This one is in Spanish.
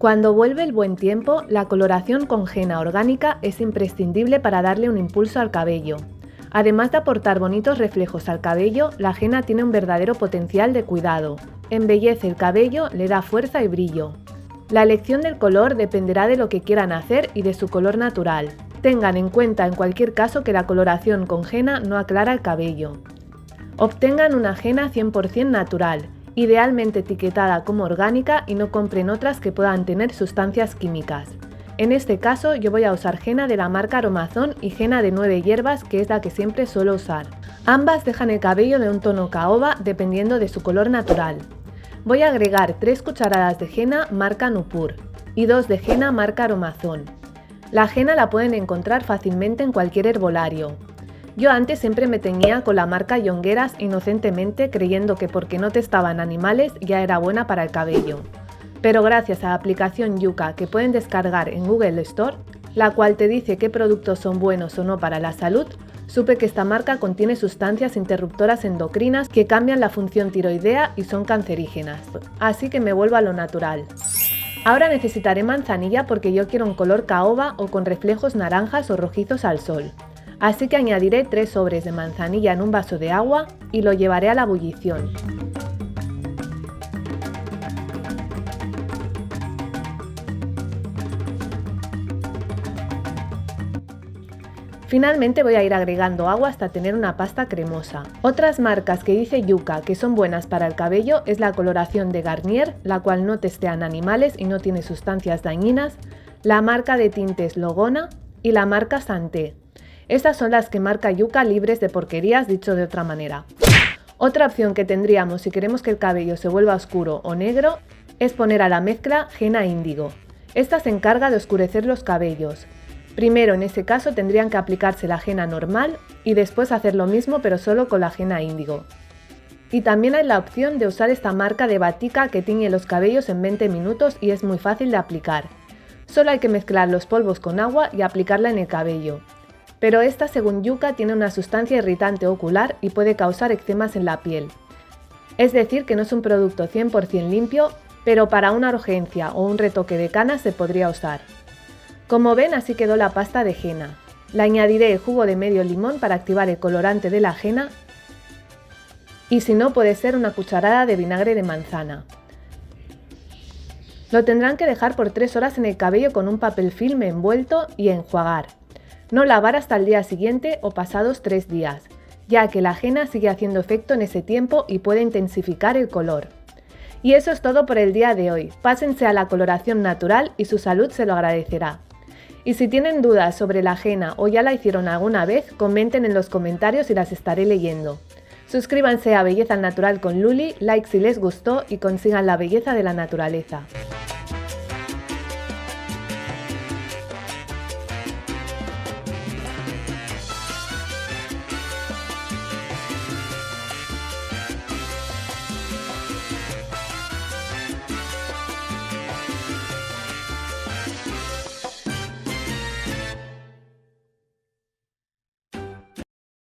Cuando vuelve el buen tiempo, la coloración con henna orgánica es imprescindible para darle un impulso al cabello. Además de aportar bonitos reflejos al cabello, la henna tiene un verdadero potencial de cuidado. Embellece el cabello, le da fuerza y brillo. La elección del color dependerá de lo que quieran hacer y de su color natural. Tengan en cuenta en cualquier caso que la coloración con henna no aclara el cabello. Obtengan una henna 100% natural, idealmente etiquetada como orgánica, y no compren otras que puedan tener sustancias químicas. En este caso yo voy a usar henna de la marca Aromazone y henna de 9 hierbas, que es la que siempre suelo usar. Ambas dejan el cabello de un tono caoba dependiendo de su color natural. Voy a agregar 3 cucharadas de henna marca Nupur y 2 de henna marca Aromazone. La henna la pueden encontrar fácilmente en cualquier herbolario. Yo antes siempre me teñía con la marca Yongueras inocentemente, creyendo que porque no testaban animales ya era buena para el cabello. Pero gracias a la aplicación Yuka, que pueden descargar en Google Store, la cual te dice qué productos son buenos o no para la salud, supe que esta marca contiene sustancias interruptoras endocrinas que cambian la función tiroidea y son cancerígenas. Así que me vuelvo a lo natural. Ahora necesitaré manzanilla porque yo quiero un color caoba o con reflejos naranjas o rojizos al sol. Así que añadiré 3 sobres de manzanilla en un vaso de agua y lo llevaré a la ebullición. Finalmente voy a ir agregando agua hasta tener una pasta cremosa. Otras marcas que dice Yuka que son buenas para el cabello es la coloración de Garnier, la cual no testean animales y no tiene sustancias dañinas, la marca de tintes Logona y la marca Santé. Estas son las que marca Yuka, libres de porquerías, dicho de otra manera. Otra opción que tendríamos si queremos que el cabello se vuelva oscuro o negro es poner a la mezcla henna índigo. Esta se encarga de oscurecer los cabellos. Primero, en ese caso, tendrían que aplicarse la henna normal y después hacer lo mismo pero solo con la henna índigo. Y también hay la opción de usar esta marca de Batika que tiñe los cabellos en 20 minutos y es muy fácil de aplicar. Solo hay que mezclar los polvos con agua y aplicarla en el cabello. Pero esta, según Yuka, tiene una sustancia irritante ocular y puede causar eczemas en la piel. Es decir, que no es un producto 100% limpio, pero para una urgencia o un retoque de canas se podría usar. Como ven, así quedó la pasta de henna. Le añadiré el jugo de medio limón para activar el colorante de la henna y si no puede ser una cucharada de vinagre de manzana. Lo tendrán que dejar por 3 horas en el cabello con un papel film envuelto y enjuagar. No lavar hasta el día siguiente o pasados 3 días, ya que la henna sigue haciendo efecto en ese tiempo y puede intensificar el color. Y eso es todo por el día de hoy. Pásense a la coloración natural y su salud se lo agradecerá. Y si tienen dudas sobre la henna o ya la hicieron alguna vez, comenten en los comentarios y las estaré leyendo. Suscríbanse a Belleza al Natural con Luli, like si les gustó y consigan la belleza de la naturaleza.